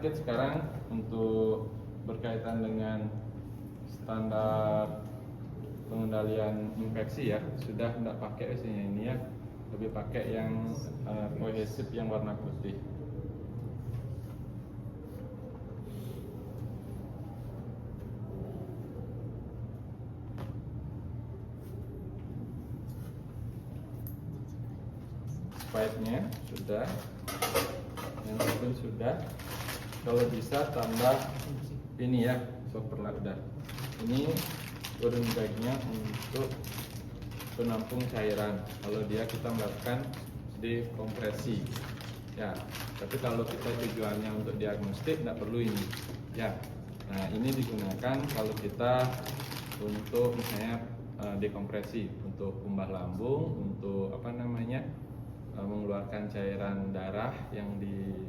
sakit sekarang untuk berkaitan dengan standar pengendalian infeksi ya, sudah tidak pakai biasanya ini ya, lebih pakai yang kohesif yang warna putih. Pipe-nya sudah, yang pun sudah. Kalau bisa tambah ini ya, superla udah. Ini turun bagnya untuk penampung cairan. Kalau dia kita melakukan dekompresi ya. Tapi kalau kita tujuannya untuk diagnostik tidak perlu ini ya. Nah ini digunakan kalau kita untuk misalnya dekompresi untuk kumbah lambung, untuk apa namanya mengeluarkan cairan darah yang di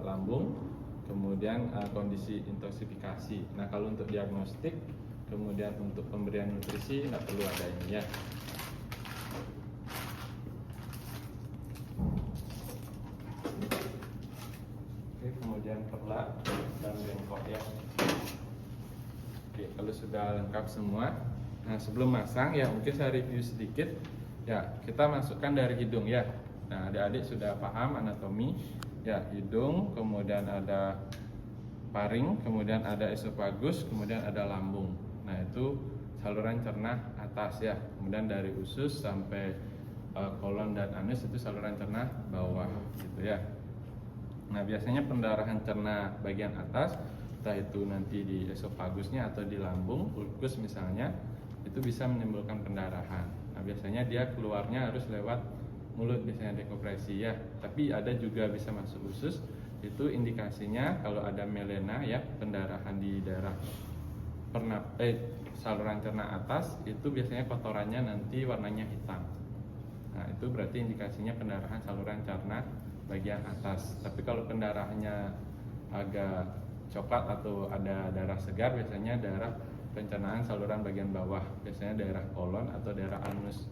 lambung, kemudian kondisi intoksifikasi. Nah kalau untuk diagnostik, kemudian untuk pemberian nutrisi tidak perlu ada ini ya. Oke, kemudian perla dan bengkok ya. Oke, kalau sudah lengkap semua, nah sebelum masang ya mungkin saya review sedikit ya. Kita masukkan dari hidung ya. Nah adik-adik sudah paham anatomi ya, hidung, kemudian ada paring, kemudian ada esofagus, kemudian ada lambung. Nah itu saluran cerna atas ya, kemudian dari usus sampai kolon dan anus itu saluran cerna bawah gitu ya. Nah biasanya pendarahan cerna bagian atas, entah itu nanti di esofagusnya atau di lambung, ulkus misalnya, itu bisa menimbulkan pendarahan. Nah biasanya dia keluarnya harus lewat mulut, biasanya dekompresi ya. Tapi ada juga bisa masuk usus. Itu indikasinya kalau ada melena ya, pendarahan di daerah saluran cerna atas, itu biasanya kotorannya nanti warnanya hitam. Nah itu berarti indikasinya pendarahan saluran cerna bagian atas. Tapi kalau pendarahannya agak coklat atau ada darah segar, biasanya darah pencernaan saluran bagian bawah, biasanya daerah kolon atau daerah anus.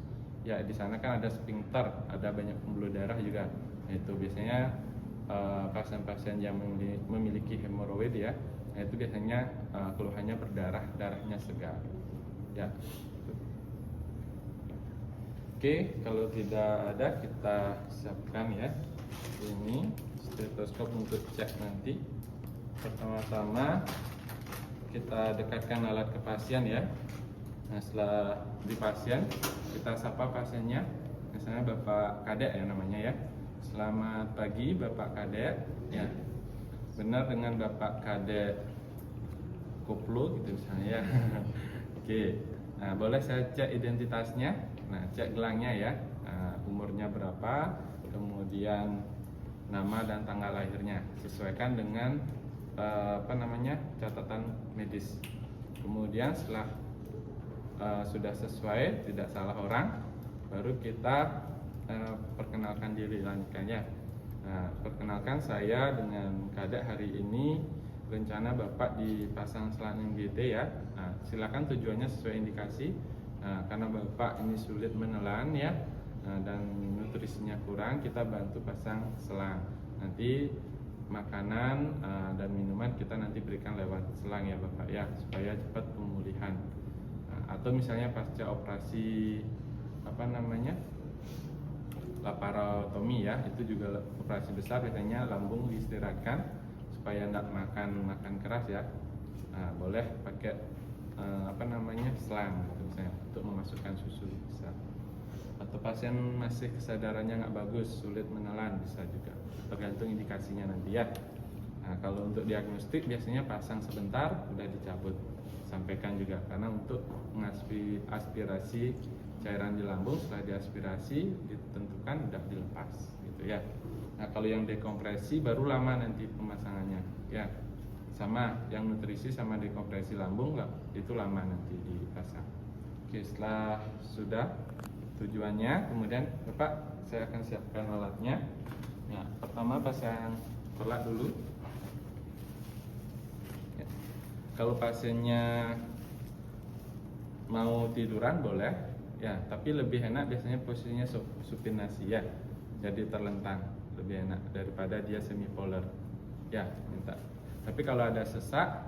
Ya di sana kan ada sphincter, ada banyak pembuluh darah juga. Nah, itu biasanya pasien-pasien yang memiliki hemoroid ya, nah itu biasanya keluhannya berdarah, darahnya segar. Ya. Oke, kalau tidak ada kita siapkan ya. Ini stetoskop untuk cek nanti. Pertama-tama kita dekatkan alat ke pasien ya. Nah setelah di pasien, kita sapa pasiennya, misalnya Bapak Kadek ya namanya ya. Selamat pagi Bapak Kadek ya. Benar dengan Bapak Kadek Koplo gitu misalnya ya. Oke, nah boleh saya cek identitasnya. Nah cek gelangnya ya, nah, umurnya berapa, kemudian nama dan tanggal lahirnya, sesuaikan dengan catatan medis. Kemudian setelah sudah sesuai, tidak salah orang, baru kita perkenalkan diri lanjutkannya. Nah, perkenalkan saya dengan Kadek hari ini rencana Bapak dipasang selang MGT ya. Nah, silakan tujuannya sesuai indikasi. Nah, karena Bapak ini sulit menelan ya, dan nutrisinya kurang, kita bantu pasang selang. Nanti makanan dan minuman kita nanti berikan lewat selang ya Bapak ya, supaya cepat pemulihan. Atau misalnya pasca operasi laparotomi ya, itu juga operasi besar, biasanya lambung diistirahatkan supaya tidak makan keras ya. Nah, boleh pakai selang gitu, misalnya untuk memasukkan susu bisa. Atau pasien masih kesadarannya nggak bagus, sulit menelan, bisa juga, tergantung indikasinya nanti ya. Nah, kalau untuk diagnostik biasanya pasang sebentar udah dicabut, sampaikan juga, karena untuk mengaspirasi cairan di lambung, setelah diaspirasi ditentukan udah dilepas gitu ya. Nah kalau yang dekompresi baru lama nanti pemasangannya ya, sama yang nutrisi sama dekompresi lambung lah, itu lama nanti dipasang. Oke, setelah sudah tujuannya, kemudian Bapak saya akan siapkan alatnya. Nah pertama pasang perlat dulu ya. Kalau pasiennya mau tiduran boleh ya, tapi lebih enak biasanya posisinya supinasi ya, jadi terlentang, lebih enak daripada dia semi polar. ya minta. Tapi kalau ada sesak,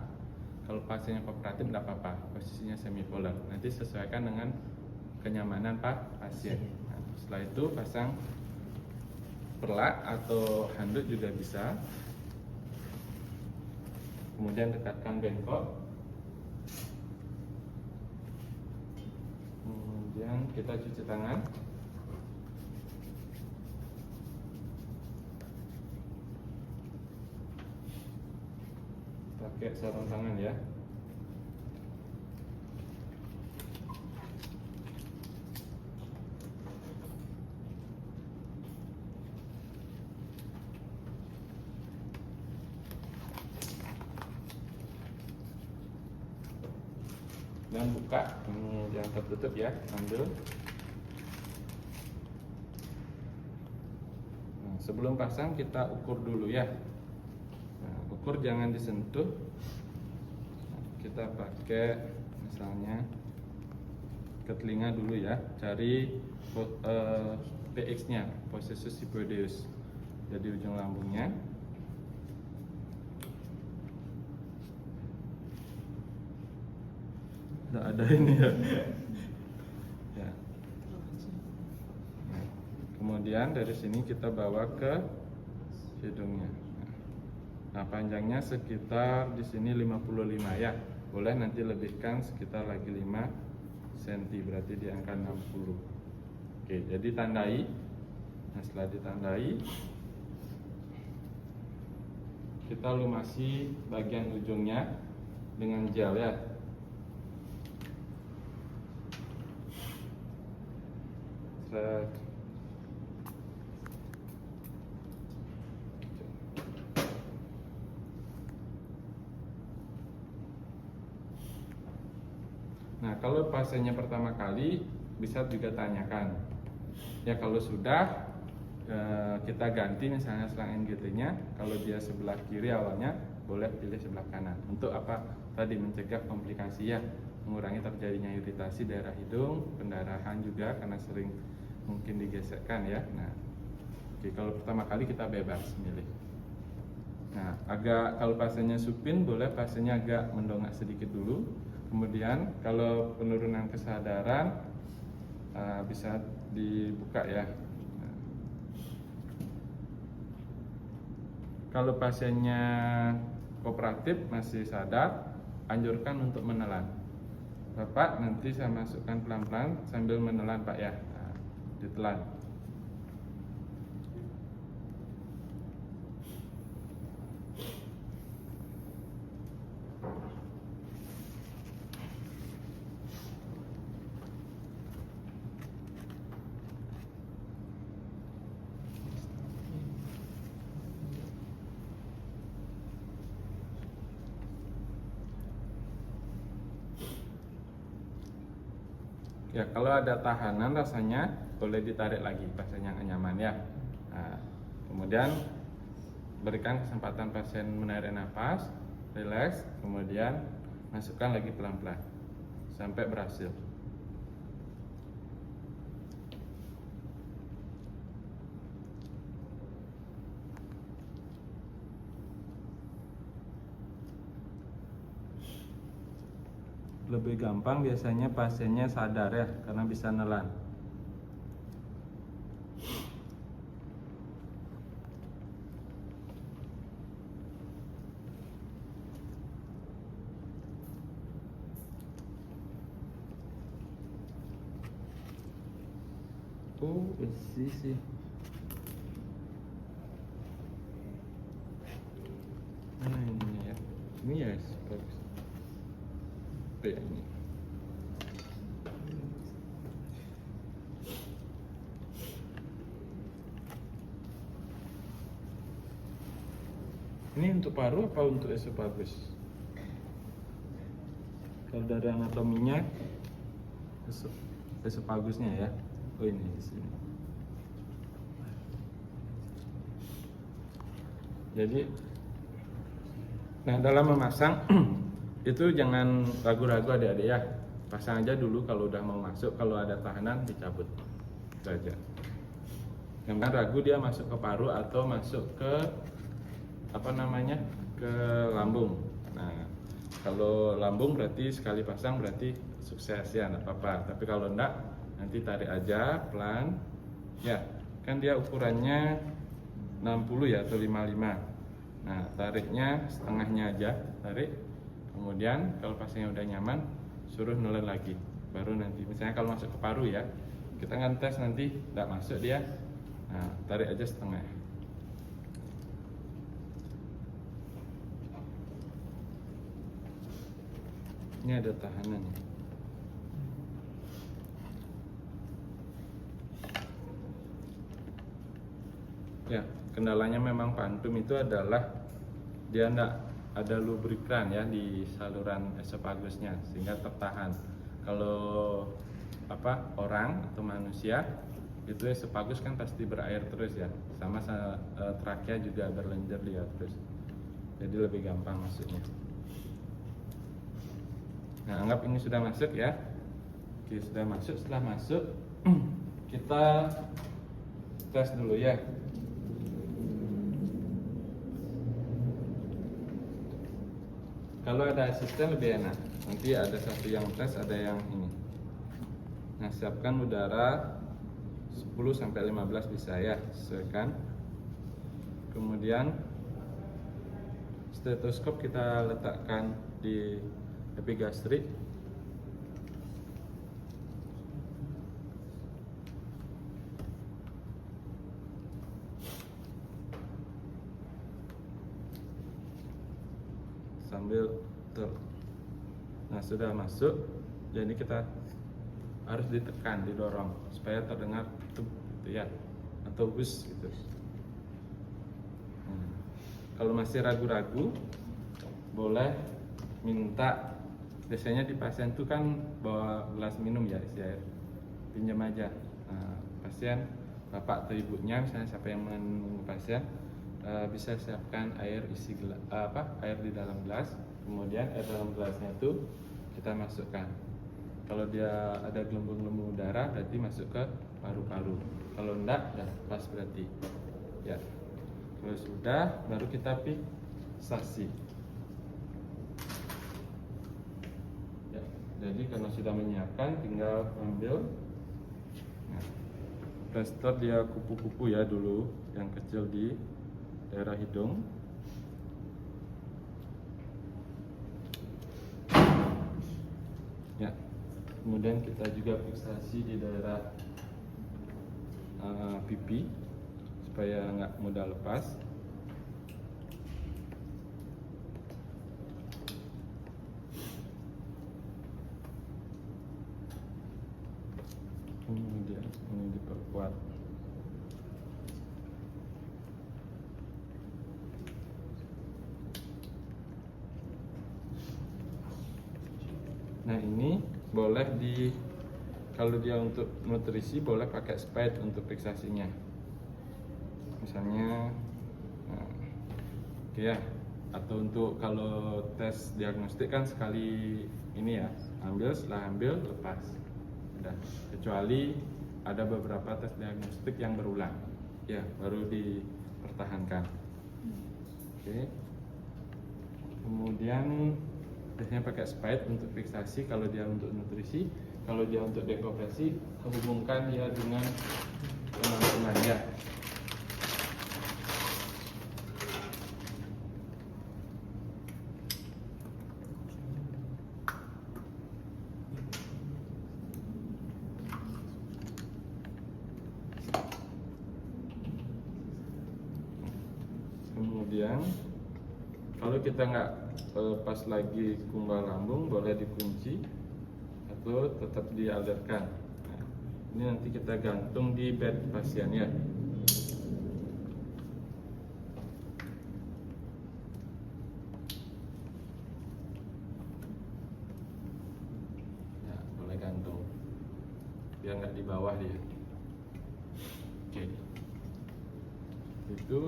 kalau pasiennya kooperatif tidak apa-apa, posisinya semipolar. Nanti sesuaikan dengan kenyamanan pasien. Nah, setelah itu pasang perlak atau handuk juga bisa. Kemudian dekatkan bengkok. Kemudian kita cuci tangan. Pakai sarung tangan ya. Dan buka, ini jangan tertutup ya, ambil. Nah, sebelum pasang kita ukur dulu ya. Nah, ukur jangan disentuh. Nah, kita pakai misalnya ke telinga dulu ya, cari PX-nya, posesus hypoideus, jadi ujung lambungnya. Nggak ada ini ya. Ya. Nah, kemudian dari sini kita bawa ke hidungnya. Nah, panjangnya sekitar di sini 55 ya. Boleh nanti lebihkan sekitar lagi 5 cm, berarti di angka 60. Oke, jadi tandai. Nah, setelah ditandai, kita lumasi bagian ujungnya dengan gel ya. Nah, kalau pasiennya pertama kali bisa juga tanyakan. Ya kalau sudah kita ganti misalnya selang NGT-nya. Kalau dia sebelah kiri awalnya, boleh pilih sebelah kanan. Untuk apa? Tadi mencegah komplikasi ya, mengurangi terjadinya iritasi daerah hidung, pendarahan juga karena sering mungkin digesekkan ya. Nah, oke, kalau pertama kali kita bebas milih. Nah, kalau pasiennya supin, boleh pasiennya agak mendongak sedikit dulu. Kemudian kalau penurunan kesadaran bisa dibuka ya. Nah, kalau pasiennya kooperatif masih sadar, anjurkan untuk menelan. Bapak nanti saya masukkan pelan-pelan sambil menelan Pak ya. Nah, ditelan. Ya, kalau ada tahanan rasanya boleh ditarik lagi, pasiennya nggak nyaman ya. Nah, kemudian berikan kesempatan pasien menarik nafas, rileks, kemudian masukkan lagi pelan-pelan sampai berhasil. Lebih gampang biasanya pasiennya sadar ya, karena bisa nelan. Oh, bersih sih. Mana ini ya? Ini ya, bagus. Ini. Ini untuk paru apa untuk esofagus? Kalau dari anatominya esofagusnya ya. Oh ini di sini. Jadi, nah dalam memasang itu jangan ragu-ragu adik-adik ya. Pasang aja dulu kalau udah mau masuk. Kalau ada tahanan dicabut. Itu aja. Jangan ragu dia masuk ke paru atau masuk ke apa namanya ke lambung. Nah, kalau lambung berarti sekali pasang berarti sukses ya, nggak apa-apa. Tapi kalau enggak, nanti tarik aja pelan. Ya, kan dia ukurannya 60 ya atau 55. Nah, tariknya setengahnya aja, tarik. Kemudian kalau pasangnya udah nyaman, suruh nelen lagi. Baru nanti, misalnya kalau masuk ke paru ya, kita akan tes nanti nggak masuk dia. Nah, tarik aja setengah. Ini ada tahanan ya. Kendalanya memang pantum itu adalah dia enggak ada lubrikan ya di saluran esopagusnya sehingga tertahan. Kalau orang atau manusia itu esofagus kan pasti berair terus ya, sama trakea juga berlenjer dia terus, jadi lebih gampang masuknya. Nah, anggap ini sudah masuk ya. Oke, sudah masuk. Setelah masuk kita tes dulu ya. Kalau ada asisten lebih enak, nanti ada satu yang tes, ada yang ini. Nah, siapkan udara 10-15 bisa ya, sesuaikan. Kemudian stetoskop kita letakkan di epigastrik. Sambil nah, sudah masuk, jadi kita harus ditekan, didorong supaya terdengar tuh gitu ya, atau bus gitu. Kalau masih ragu-ragu, boleh minta, biasanya di pasien tuh kan bawa gelas minum ya, isi air, pinjam aja. Nah, pasien, bapak atau ibunya, misalnya siapa yang menunggu pasien, bisa siapkan air isi air di dalam gelas, kemudian air dalam gelasnya itu kita masukkan. Kalau dia ada gelembung-gelembung udara berarti masuk ke paru-paru. Kalau enggak, udah pas berarti. Ya. Kalau sudah, baru kita fiksasi. Ya. Jadi karena sudah menyiapkan, tinggal ambil. Nah, plaster dia kupu-kupu ya dulu, yang kecil di daerah hidung. Ya. Kemudian kita juga fiksasi di daerah pipi supaya nggak mudah lepas. Kemudian ini diperkuat. Nah, ini boleh kalau dia untuk nutrisi boleh pakai spade untuk fiksasinya. Misalnya oke ya. Atau untuk kalau tes diagnostik kan sekali ini ya, ambil, setelah ambil lepas. Udah. Kecuali ada beberapa tes diagnostik yang berulang. Ya, baru dipertahankan. Oke. Kemudian biasanya pakai spade untuk fiksasi kalau dia untuk nutrisi. Kalau dia untuk dekompresi, hubungkan dia dengan teman-temannya. Kemudian kalau kita nggak pas lagi kumbal lambung, boleh dikunci atau tetap dialirkan. Nah, ini nanti kita gantung di bed pasien ya. Ya, boleh gantung biar nggak di bawah dia. Oke, itu.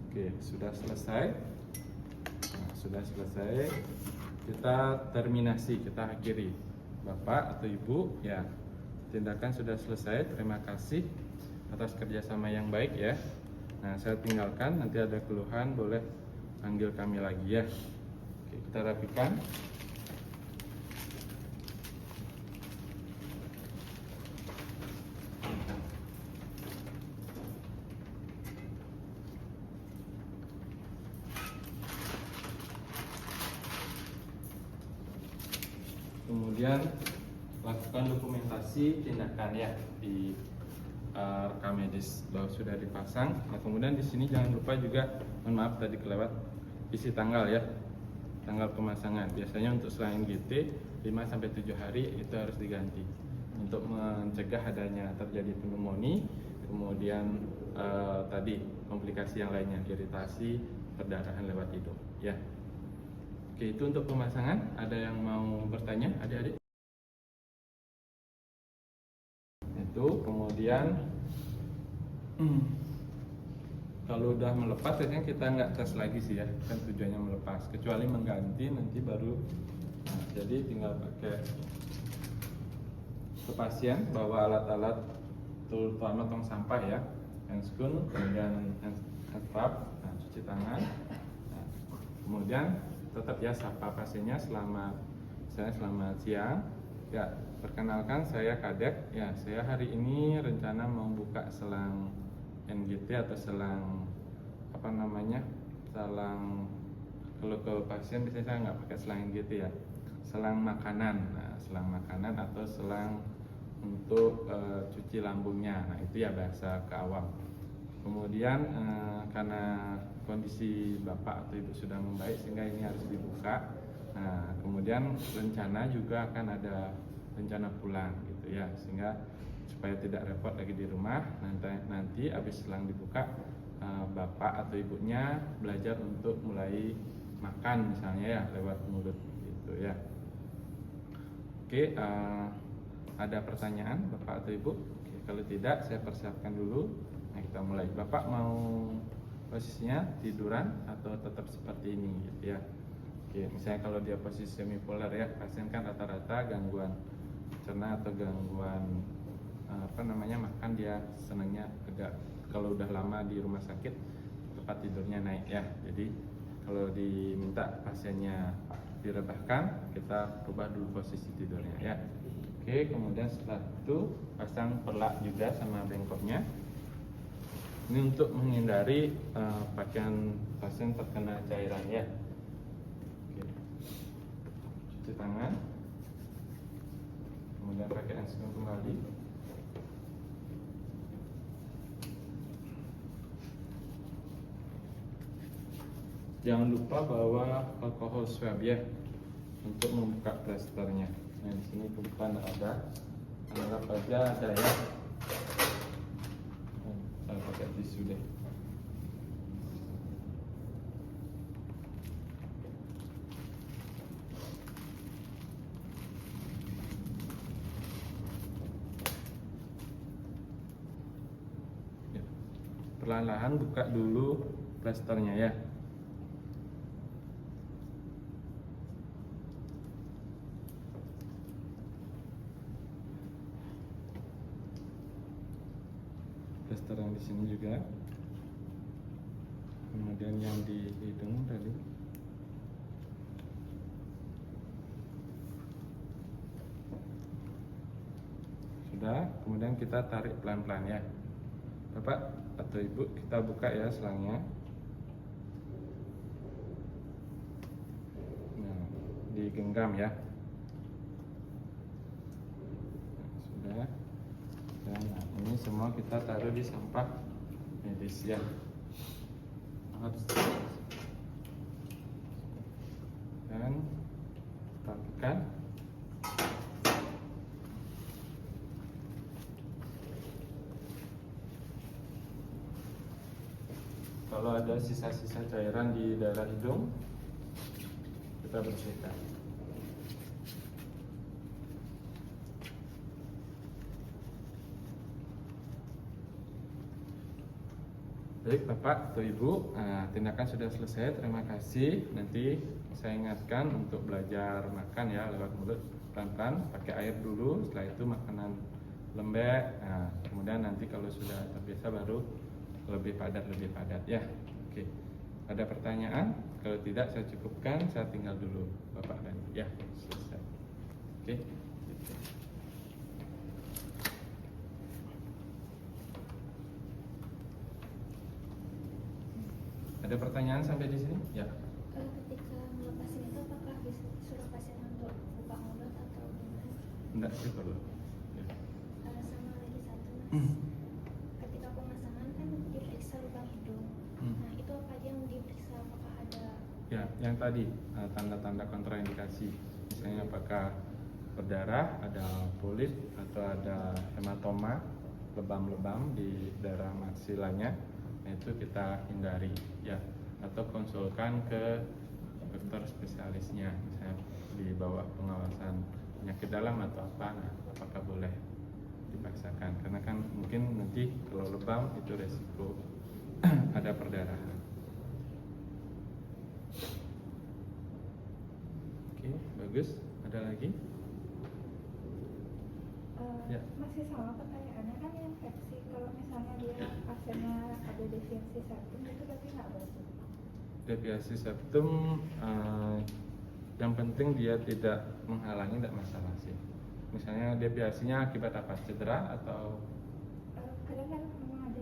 Oke, sudah selesai. Nah, sudah selesai. Kita terminasi, kita akhiri. Bapak atau Ibu, ya, tindakan sudah selesai. Terima kasih. atas kerjasama yang baik ya. Nah, saya tinggalkan, nanti ada keluhan boleh panggil kami lagi ya. Oke, kita rapikan. Kemudian lakukan dokumentasi tindakan ya di rekam medis bahwa sudah dipasang. Nah, kemudian di sini jangan lupa juga, mohon maaf tadi kelewat, isi tanggal ya, tanggal pemasangan. Biasanya untuk selang NGT 5-7 hari itu harus diganti untuk mencegah adanya terjadi pneumonia, kemudian tadi komplikasi yang lainnya, iritasi, perdarahan lewat hidung ya. Oke, itu untuk pemasangan. Ada yang mau bertanya, adik-adik? Itu kemudian kalau udah melepas biasanya kita nggak tes lagi sih ya, kan tujuannya melepas, kecuali mengganti nanti baru. Nah, jadi tinggal pakai ke pasien, bawa alat-alat terutama tong sampah ya, handscoon, kemudian hand pump, nah, cuci tangan. Nah, kemudian tetap ya sapa pasiennya, selamat siang ya, perkenalkan saya Kadek ya, saya hari ini rencana membuka selang NGT atau selang selang, kalau ke pasien biasanya saya nggak pakai selang NGT ya, selang makanan. Nah, selang makanan atau selang untuk cuci lambungnya, nah itu ya bahasa ke awam. Kemudian karena kondisi bapak atau ibu sudah membaik sehingga ini harus dibuka. Nah, kemudian rencana juga akan ada rencana pulang gitu ya, sehingga supaya tidak repot lagi di rumah. Nanti habis selang dibuka, bapak atau ibunya belajar untuk mulai makan misalnya ya lewat mulut gitu ya. Oke, ada pertanyaan bapak atau ibu? Oke, kalau tidak saya persiapkan dulu. Nah, kita mulai. Bapak mau posisinya tiduran atau tetap seperti ini gitu ya. Oke, misalnya kalau dia posisi semipolar ya, pasien kan rata-rata gangguan cerna atau gangguan makan, dia senangnya agak, kalau udah lama di rumah sakit tempat tidurnya naik ya. Jadi kalau diminta pasiennya direbahkan, kita rubah dulu posisi tidurnya ya. Oke, kemudian setelah itu pasang perlak juga sama bengkoknya. Ini untuk menghindari pakaian pasien terkena cairan ya. Oke. Cuci tangan, kemudian pakai handscoon kembali. Jangan lupa bawa alkohol swab ya untuk membuka plasternya. Nah, di sini kebetulan ada, anggap aja ada ya. Saya pakai tisu deh. Ya. Perlahan-lahan buka dulu plasternya ya. Plaster yang di sini juga, kemudian yang di hidung tadi. Sudah, kemudian kita tarik pelan-pelan ya. Bapak atau ibu, kita buka ya selangnya. Nah, digenggam ya. Nah, sudah. Dan ini semua kita taruh di sampah medis ya. Dan rapikan. Kalau ada sisa-sisa cairan di daerah hidung, kita bersihkan. Baik Bapak atau Ibu, tindakan sudah selesai, terima kasih. Nanti saya ingatkan untuk belajar makan ya lewat mulut pelan-pelan, pakai air dulu, setelah itu makanan lembek. Nah, kemudian nanti kalau sudah terbiasa baru lebih padat ya. Oke. Ada pertanyaan? Kalau tidak saya cukupkan, saya tinggal dulu Bapak dan ya, selesai. Oke. Gitu. Ada pertanyaan sampai di sini? Ya. Ketika melepasin itu apakah bisa suruh pasien untuk buka mulut atau gimana? Enggak sih perlu. Ya. Sama lagi satu mas, ketika pemasangan kan diperiksa lubang hidung. Nah itu apa aja yang diperiksa? Apakah ada? Ya, yang tadi tanda-tanda kontraindikasi, misalnya apakah berdarah, ada polip atau ada hematoma, lebam-lebam di daerah maksilanya, nah itu kita hindari ya, atau konsulkan ke dokter spesialisnya, misalnya di bawah pengawasan penyakit dalam atau apa, nah apakah boleh dipaksakan, karena kan mungkin nanti kalau lebam itu resiko ada perdarahan. Oke, bagus. Ada lagi? Ya. Masih sama pertanyaannya kan yang infeksi, kalau misalnya dia pasiennya ada deviasi septum itu berarti nggak bagus? Deviasi septum yang penting dia tidak menghalangi, tidak masalah sih. Misalnya deviasinya akibat apa? Cedera atau Kadang kan memang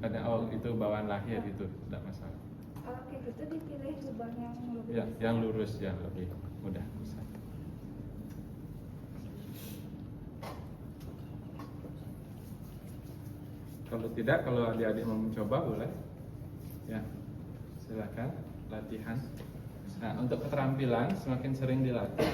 ada yang itu bawaan lahir itu tidak masalah. kalau kayak gitu dipilih lubang yang lebih Ya, besar. yang lurus yang lebih mudah bisa. Kalau tidak, kalau adik-adik mau mencoba boleh. Ya, silakan latihan. Nah, untuk keterampilan semakin sering dilatih